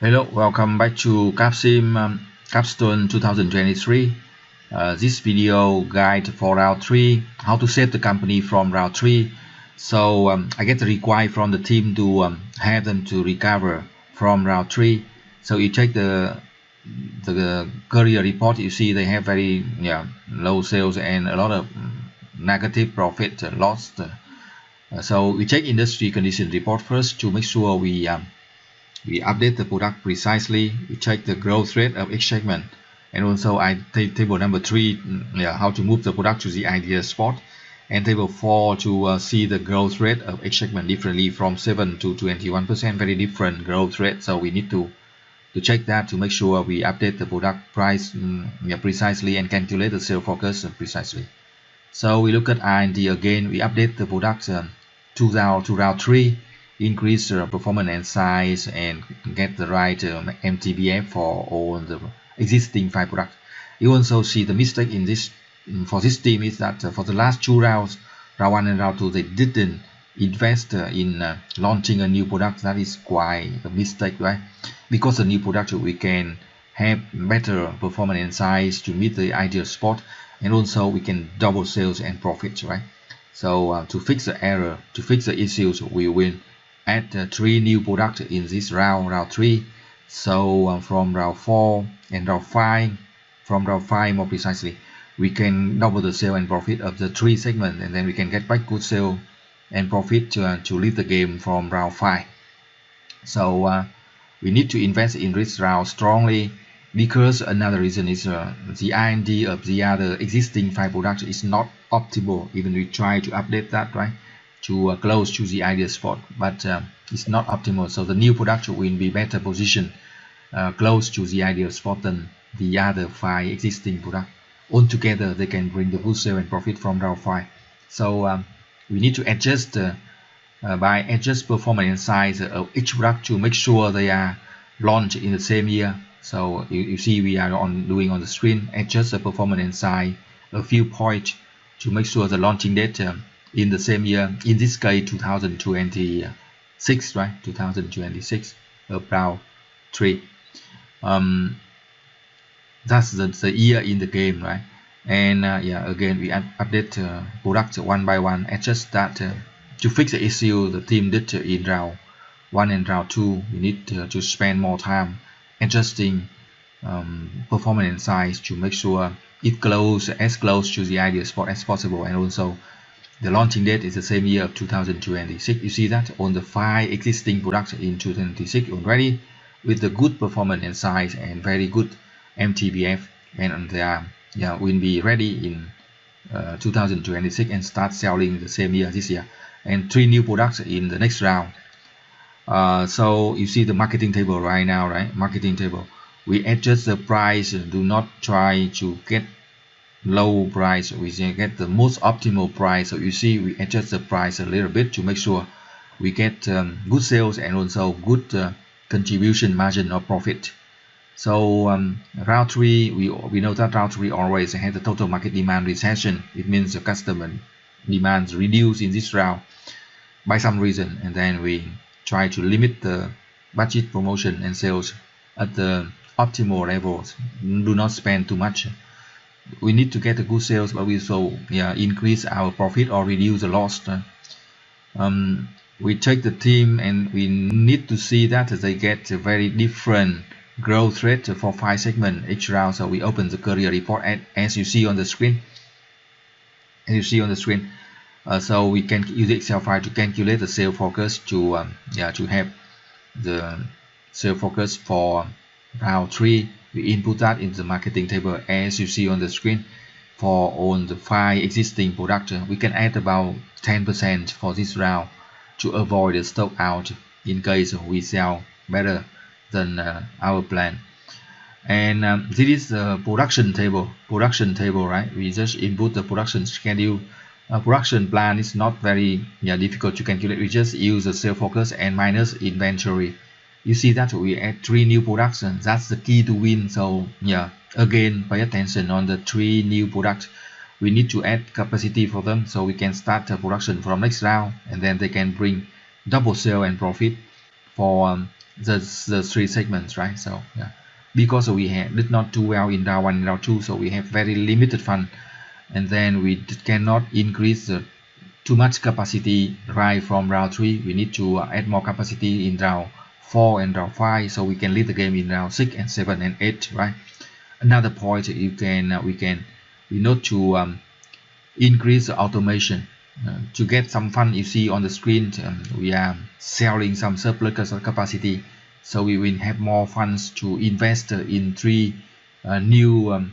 Hello, welcome back to Capsim Capstone 2023. This video guide for round 3, how to save the company from round 3. So I get the request from the team to have them to recover from round 3. So you check the career report, you see they have very low sales and a lot of negative profit lost. So we check industry condition report first to make sure we update the product precisely. We check the growth rate of each segment, and also I take table number 3, how to move the product to the ideal spot, and table 4 to see the growth rate of each segment differently from 7 to 21%, very different growth rate. So we need to check that to make sure we update the product price precisely and calculate the sales focus precisely. So we look at R&D again. We update the product to round 3, increase performance and size, and get the right MTBF for all the existing 5 products. You also see the mistake in this for this team is that for the last 2 rounds, round 1 and round 2, they didn't invest in launching a new product. That is quite a mistake, right? Because the new product we can have better performance and size to meet the ideal spot, and also we can double sales and profits, right? So to fix the error, to fix the issues, we will add 3 new products in this round 3. So from round 4 and round 5, from round 5 more precisely, we can double the sale and profit of the 3 segments, and then we can get back good sale and profit to lead the game from round 5. So we need to invest in this round strongly, because another reason is the R&D of the other existing 5 products is not optimal. Even we try to update that, right, to close to the ideal spot, but it's not optimal. So the new product will be better positioned close to the ideal spot than the other 5 existing products. Altogether, they can bring the good sale and profit from round 5. So we need to adjust by adjust performance and size of each product to make sure they are launched in the same year. So you see we are doing on the screen, adjust the performance and size a few points to make sure the launching date in the same year, in this case 2026, right? 2026 about 3. That's the year in the game, right? And again we update product one by one, adjust that to fix the issue the team did in round 1 and round 2. We need to spend more time adjusting performance and size to make sure it as close to the ideal spot as possible, and also the launching date is the same year of 2026. You see that on the 5 existing products in 2026 already with the good performance and size and very good MTBF, and they are will be ready in 2026 and start selling the same year, this year, and 3 new products in the next round. So you see the marketing table right now, right? Marketing table, we adjust the price. Do not try to get low price, we can get the most optimal price. So you see we adjust the price a little bit to make sure we get good sales and also good contribution margin or profit. So round 3, we know that round 3 always has the total market demand recession. It means the customer demands reduce in this round by some reason, and then we try to limit the budget promotion and sales at the optimal levels. Do not spend too much. We need to get a good sales, but we also increase our profit or reduce the loss. We check the team, and we need to see that they get a very different growth rate for 5 segments each round. So we open the career report, as you see on the screen. So we can use the Excel file to calculate the sales focus to have the sales focus for round 3. We input that in the marketing table as you see on the screen. For all the 5 existing products, we can add about 10% for this round to avoid the stock out in case we sell better than our plan. And this is the production table, right? We just input the production schedule. Production plan is not very difficult to calculate. We just use the sales focus and minus inventory. You see that we add 3 new products, and that's the key to win. So again, pay attention on the 3 new products. We need to add capacity for them so we can start the production from next round, and then they can bring double sale and profit for the three segments, right? So yeah, because we did not do well in round 1 and round 2, so we have very limited fund, and then we cannot increase too much capacity right from round 3. We need to add more capacity in round 4 and round 5, so we can lead the game in round 6 and 7 and 8, right? Another point you can we need to increase the automation to get some fund. You see on the screen, we are selling some surplus capacity, so we will have more funds to invest in 3 new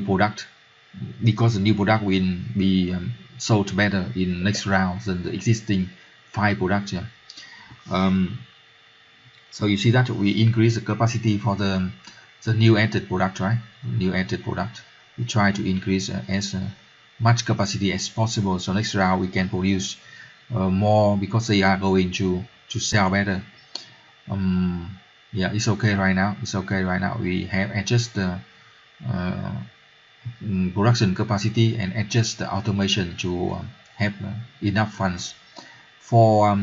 product, because the new product will be sold better in next round than the existing 5 products. So you see that we increase the capacity for the new added product, right? New added product, we try to increase as much capacity as possible, so next round we can produce more, because they are going to sell better. Yeah, it's okay right now. It's okay right now. We have adjust the production capacity and adjust the automation to have enough funds. For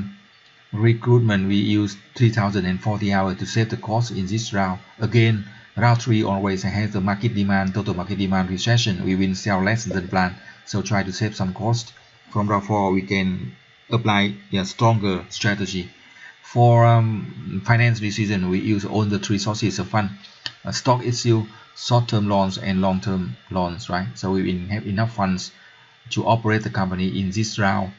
recruitment, we use 3040 hours to save the cost in this round. Again, round 3 always has the market demand, total market demand recession. We will sell less than planned, so try to save some cost. From round 4 we can apply a stronger strategy. For finance decision, we use all the 3 sources of fund: stock issue, short-term loans, and long-term loans, right? So we will have enough funds to operate the company in this round.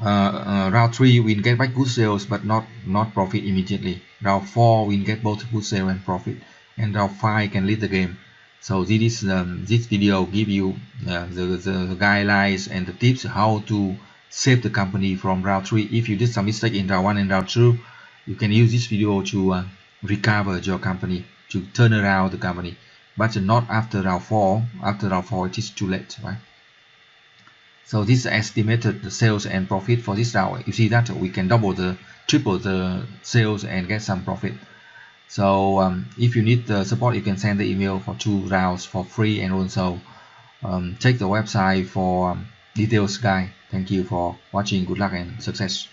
Round 3 we get back good sales but not profit immediately. Round 4 we get both good sales and profit, and round 5 can lead the game. So this video give you the guidelines and the tips how to save the company from round 3. If you did some mistake in round 1 and round 2, you can use this video to recover your company, to turn around the company, but not after round 4. After round 4 it is too late, right? So this estimated the sales and profit for this round. You see that we can triple the sales and get some profit. So if you need the support, you can send the email for 2 rounds for free, and also check the website for details guide. Thank you for watching. Good luck and success.